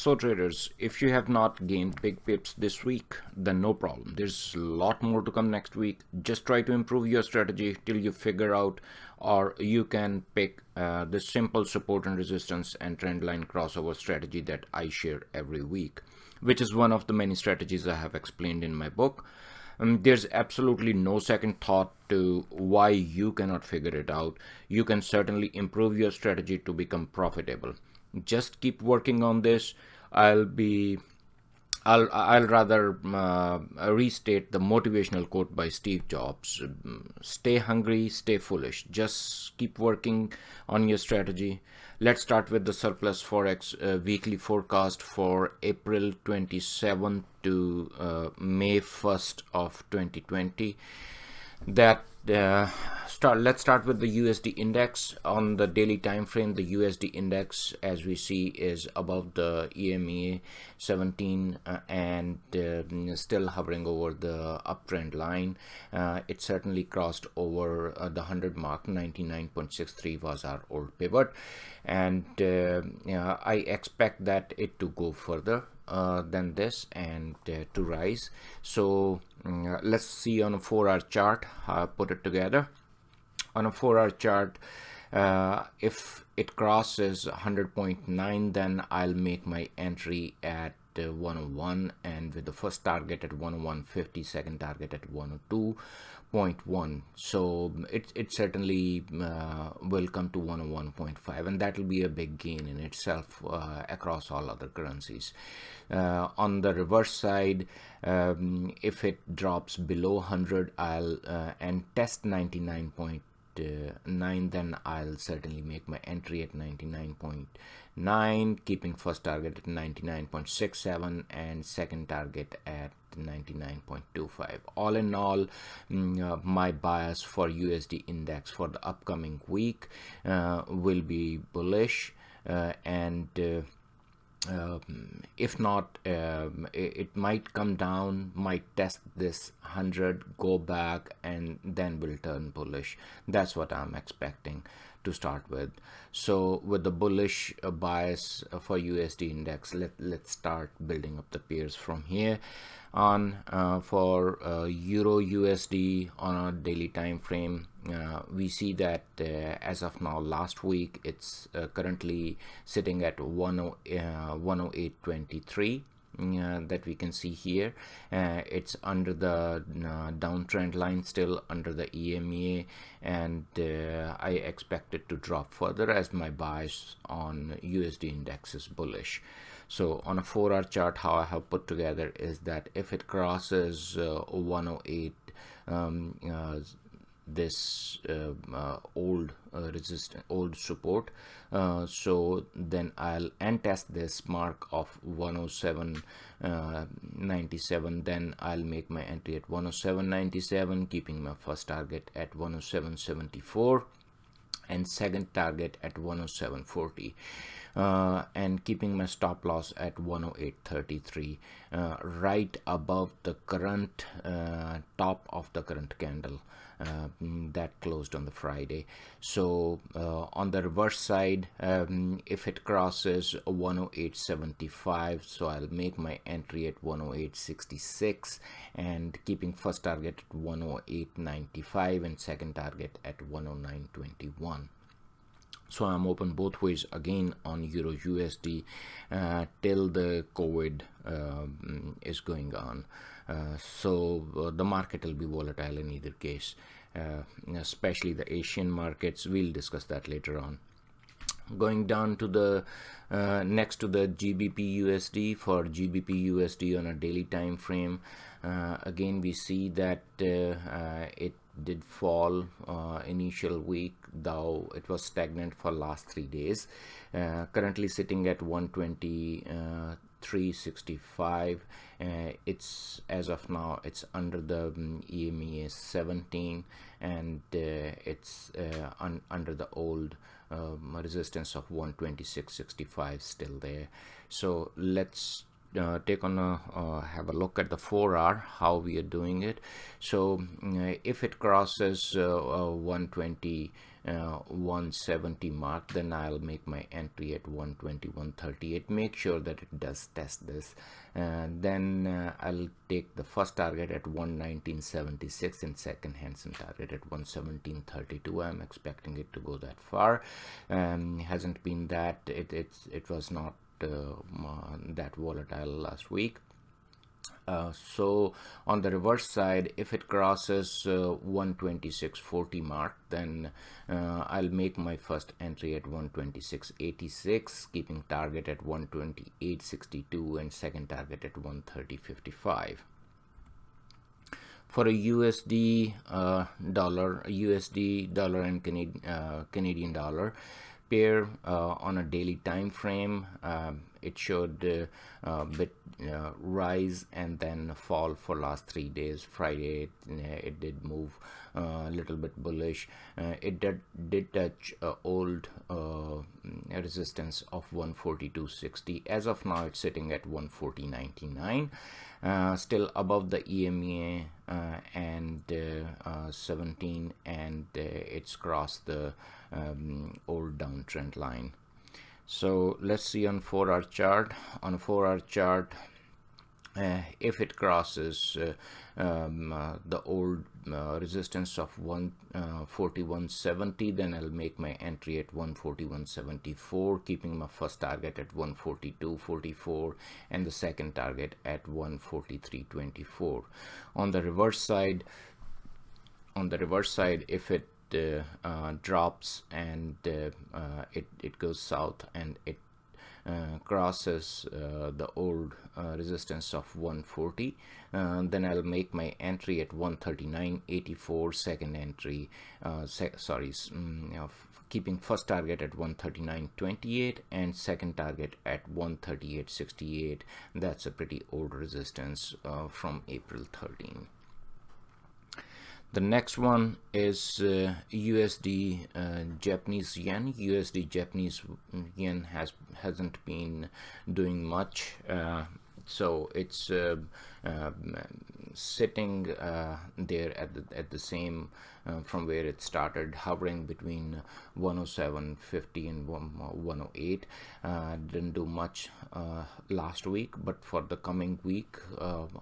So traders, if you have not gained big pips this week, then no problem. There's a lot more to come next week. Just try to improve your strategy till you figure out, or you can pick the simple support and resistance and trend line crossover strategy that I share every week, which is one of the many strategies I have explained in my book. There's absolutely no second thought to why you cannot figure it out. You can certainly improve your strategy to become profitable. Just keep working on this. I'll rather restate the motivational quote by Steve Jobs. Stay hungry, stay foolish. Just keep working on your strategy. Let's start with the surplus Forex weekly forecast for April 27th to May 1st of 2020. Let's start with the USD index. On the daily time frame, the USD index, as we see, is above the EMA 17 and still hovering over the uptrend line. It certainly crossed over the 100 mark. 99.63 was our old pivot, and I expect that it to go further than this and to rise. So let's see on a 4-hour chart how I put it together. On a 4-hour chart, if it crosses 100.9, then I'll make my entry at 101, and with the first target at 101.50, second target at 102.1. So it certainly will come to 101.5, and that will be a big gain in itself across all other currencies. On the reverse side, if it drops below 100, I'll and test 99.9, then I'll certainly make my entry at 99.9, keeping first target at 99.67 and second target at 99.25. All in all, my bias for USD index for the upcoming week will be bullish, and if not, it might come down, might test this 100, go back, and then will turn bullish. That's what I'm expecting to start with. So with the bullish bias for USD index, let's start building up the pairs from here on. For Euro USD on a daily time frame, we see that as of now, last week, it's currently sitting at 108.23. That we can see here. It's under the downtrend line, still under the EMA, and I expect it to drop further as my bias on USD index is bullish. So on a 4-hour chart, how I have put together is that if it crosses 108, this old resistance, old support, so then I'll test this mark of 107.97. Then I'll make my entry at 107.97, keeping my first target at 107.74 and second target at 107.40, and keeping my stop loss at 108.33, right above the current top of the current candle that closed on the Friday. So on the reverse side, if it crosses 108.75, so I'll make my entry at 108.66 and keeping first target at 108.95 and second target at 109.21. So I'm open both ways again on Euro USD till the COVID is going on. So the market will be volatile in either case, especially the Asian markets. We'll discuss that later on. Going down to the next to the GBPUSD. For GBPUSD on a daily time frame, again we see that it did fall initial week, though it was stagnant for last 3 days. Currently sitting at 123.65. It's as of now it's under the EMA 17, and it's under the old resistance of 126.65 still there. So let's have a look at the 4-hour, how we are doing it. So if it crosses 120 170 mark, then I'll make my entry at 120 138. Make sure that it does test this, then I'll take the first target at 119.76 and second handsome target at 117.32. I'm expecting it to go that far. Hasn't been that. It was not that volatile last week. So on the reverse side, if it crosses 126.40 mark, then I'll make my first entry at 126.86, keeping target at 128.62 and second target at 130.55. For a USD dollar and Canadian dollar pair on a daily time frame, it showed a bit rise and then fall for last 3 days. Friday it did move a little bit bullish. It did touch old resistance of 142.60. As of now it's sitting at 140.99. Still above the EMA and 17, and it's crossed the old downtrend line. So let's see on 4-hour chart. On a 4-hour chart, if it crosses the old resistance of 141.70, then I'll make my entry at 141.74, keeping my first target at 142.44 and the second target at 143.24. On the reverse side, if it drops and it goes south and it crosses the old resistance of 140, then I'll make my entry at 139.84, second entry, keeping first target at 139.28 and second target at 138.68. That's a pretty old resistance from April 13. The next one is USD Japanese yen. USD Japanese yen hasn't been doing much, so it's sitting there at the same from where it started, hovering between 107.50 and 108. Didn't do much last week, but for the coming week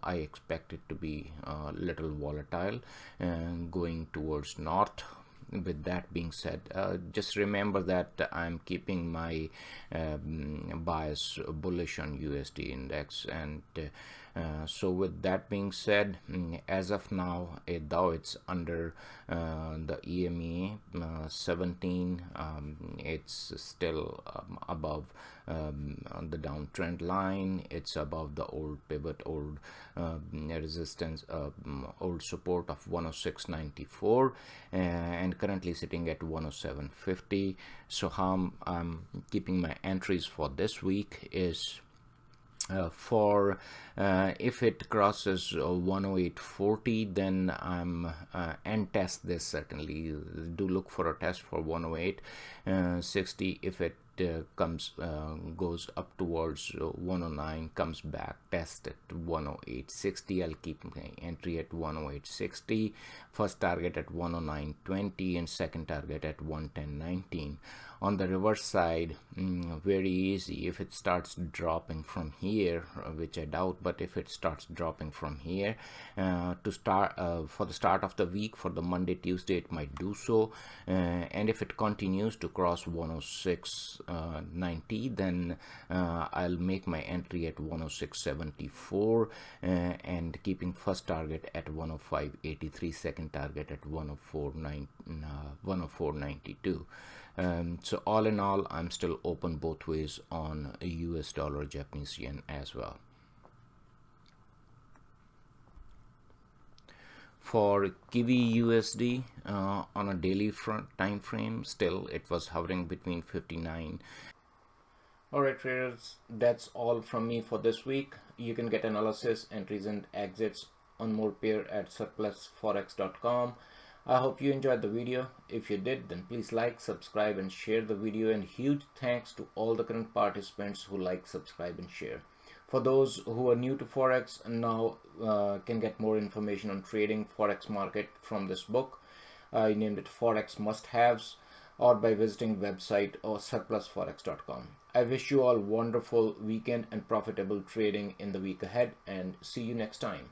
I expect it to be a little volatile and going towards north. With that being said, just remember that I'm keeping my bias bullish on USD index, and so with that being said, as of now, though it's under the EMA 17, it's still above the downtrend line. It's above the old pivot, old resistance, old support of 106.94, and currently sitting at 107.50. So how I'm keeping my entries for this week is if it crosses 108.40, then I'm and test this. Certainly do look for a test for 108.60. If it goes up towards 109, comes back, test at 108.60, I'll keep my entry at 108.60, first target at 109.20 and second target at 110.19. On the reverse side, very easy. If it starts dropping from here, which I doubt, but if it starts dropping from here for the start of the week, for the Monday, Tuesday, it might do so, and if it continues to cross 106.90, then I'll make my entry at 106.74 and keeping first target at 105.83, second target at 104.92. So all in all, I'm still open both ways on US dollar, Japanese yen as well. For GBPUSD on a daily time frame, still it was hovering between 59. Alright traders, that's all from me for this week. You can get analysis, entries and exits on more pair at surplusforex.com. I hope you enjoyed the video. If you did, then please like, subscribe and share the video, and huge thanks to all the current participants who like, subscribe and share. For those who are new to Forex and now can get more information on trading Forex market from this book. I named it Forex Must-Haves, or by visiting website or surplusforex.com. I wish you all wonderful weekend and profitable trading in the week ahead, and see you next time.